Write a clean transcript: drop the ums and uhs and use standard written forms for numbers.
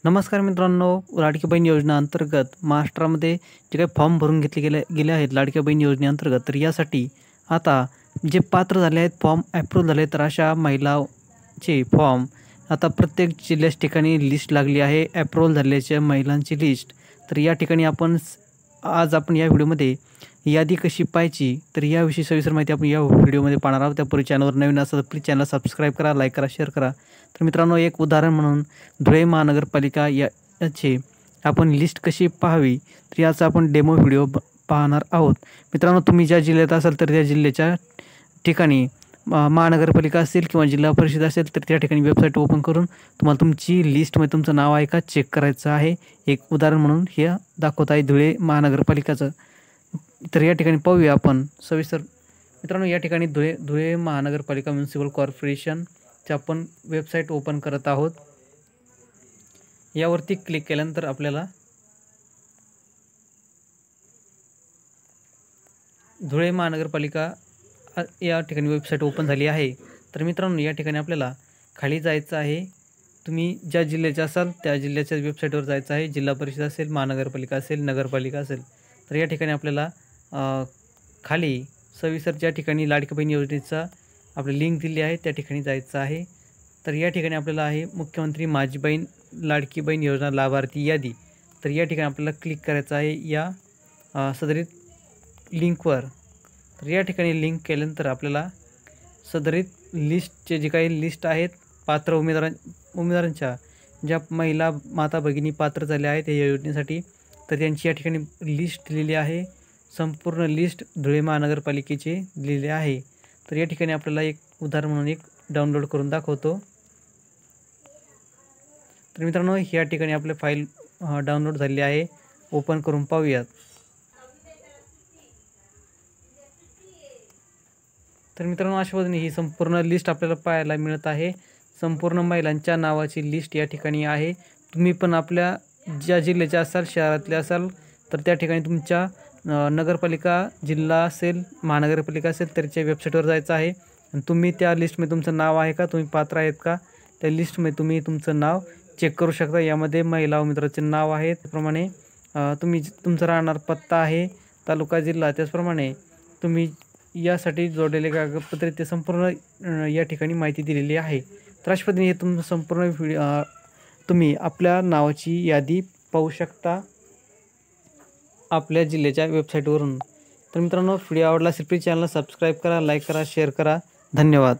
नमस्कार मित्रांनो, लाडकी बहीण योजना अंतर्गत महाराष्ट्रामध्ये जे काही फॉर्म भरून घेतले गेले आहेत लाडकी बहीण योजनेअंतर्गत, तर यासाठी आता जे पात्र झाले आहेत, फॉर्म अप्रूव्ह झाले, तर अशा महिलाचे फॉर्म आता प्रत्येक जिल्ह्याच्या ठिकाणी लिस्ट लागली आहे, अप्रूव्हल झालेल्या महिलांची लिस्ट. तर या ठिकाणी आज आपण या व्हिडिओमध्ये यादी कशी पाहायची, तर याविषयी सविस्तर माहिती आपण या व्हिडिओमध्ये पाहणार आहोत. त्यापूर्वी चॅनलवर नवीन असेल तर प्लीज चॅनल सबस्क्राईब करा, लाईक करा, शेअर करा. तर मित्रांनो, एक उदाहरण म्हणून धुळे महानगरपालिका याचे आपण लिस्ट कशी पाहावी, तर याचा आपण डेमो व्हिडिओ पाहणार आहोत. मित्रांनो, तुम्ही ज्या जिल्ह्यात असाल तर त्या जिल्ह्याच्या ठिकाणी महानगरपालिका असेल किंवा जिल्हा परिषद असेल तर त्या ठिकाणी वेबसाईट ओपन करून तुम्हाला तुमची लिस्टमध्ये तुमचं नाव आहे का चेक करायचं आहे. एक उदाहरण म्हणून हे दाखवत आहे धुळे महानगरपालिकाचं. तर या ठिकाणी पाहूया आपण सविस्तर. मित्रांनो, या ठिकाणी धुळे महानगरपालिका म्युनिसिपल कॉर्पोरेशनचे आपण वेबसाईट ओपन करत आहोत. यावरती क्लिक केल्यानंतर आपल्याला धुळे महानगरपालिका या ठिकाणी वेबसाईट ओपन झाली आहे. तर मित्रांनो, या ठिकाणी आपल्याला खाली जायचं आहे. तुम्ही ज्या जिल्ह्याचे असाल त्या जिल्ह्याच्या वेबसाईटवर जायचं आहे. जिल्हा परिषद असेल, महानगरपालिका असेल, नगरपालिका असेल, तर या ठिकाणी आपल्याला खाली सविस्तर ज्या ठिकाणी लाडकी बहीण योजनेचा आपली लिंक दिली आहे त्या ठिकाणी जायचं आहे. तर या ठिकाणी आपल्याला आहे मुख्यमंत्री माझी बहीण लाडकी बहीण योजना लाभार्थी यादी. तर या ठिकाणी आपल्याला क्लिक करायचं आहे या सदरीत लिंकवर. तर या ठिकाणी लिंक केल्यानंतर आपल्याला सदरीत लिस्टचे जे काही लिस्ट आहेत पात्र उमेदवारांच्या ज्या महिला माता भगिनी पात्र झाल्या आहेत या योजनेसाठी, तर त्यांची या ठिकाणी लिस्ट दिलेली आहे. संपूर्ण लिस्ट धुळे महानगरपालिकेचे दिलेले आहे. तर या ठिकाणी आपल्याला एक उदाहरण म्हणून एक डाउनलोड करून दाखवतो. तर मित्रांनो, या ठिकाणी आपली फाईल डाउनलोड झालेली आहे. ओपन करून पाहूयात. तर मित्रांनो, अशा पद्धतीने ही संपूर्ण लिस्ट आपल्याला पाहायला मिळत आहे. संपूर्ण महिलांच्या नावाची लिस्ट या ठिकाणी आहे. तुम्ही पण आपल्या ज्या जिल्ह्याचे असाल, शहरातले असाल, तर त्या ठिकाणी तुमच्या नगरपालिका, जिल्हा असेल, महानगरपालिका असेल, त्याच्या वेबसाईटवर जायचं आहे. आणि तुम्ही त्या लिस्टमध्ये तुमचं नाव आहे का, तुम्ही पात्र आहेत का, त्या लिस्टमध्ये तुम्ही तुमचं नाव चेक करू शकता. यामध्ये महिला उमेदवाराचे नाव आहे, त्याप्रमाणे तुम्ही तुमचा राहणार पत्ता आहे, तालुका, जिल्हा, त्याचप्रमाणे तुम्ही यासाठी जोडलेले कागदपत्रे ते संपूर्ण या ठिकाणी माहिती दिलेली आहे. तर अशा पद्धतीने हे तुमचं संपूर्ण तुम्ही आपल्या नावाची यादी पाहू शकता आपल्या जिल्ह्याच्या वेबसाईटवरून. तर मित्रांनो, व्हिडिओ आवडला असेल प्लीज चॅनलला सबस्क्राईब करा, लाईक करा, शेअर करा. धन्यवाद.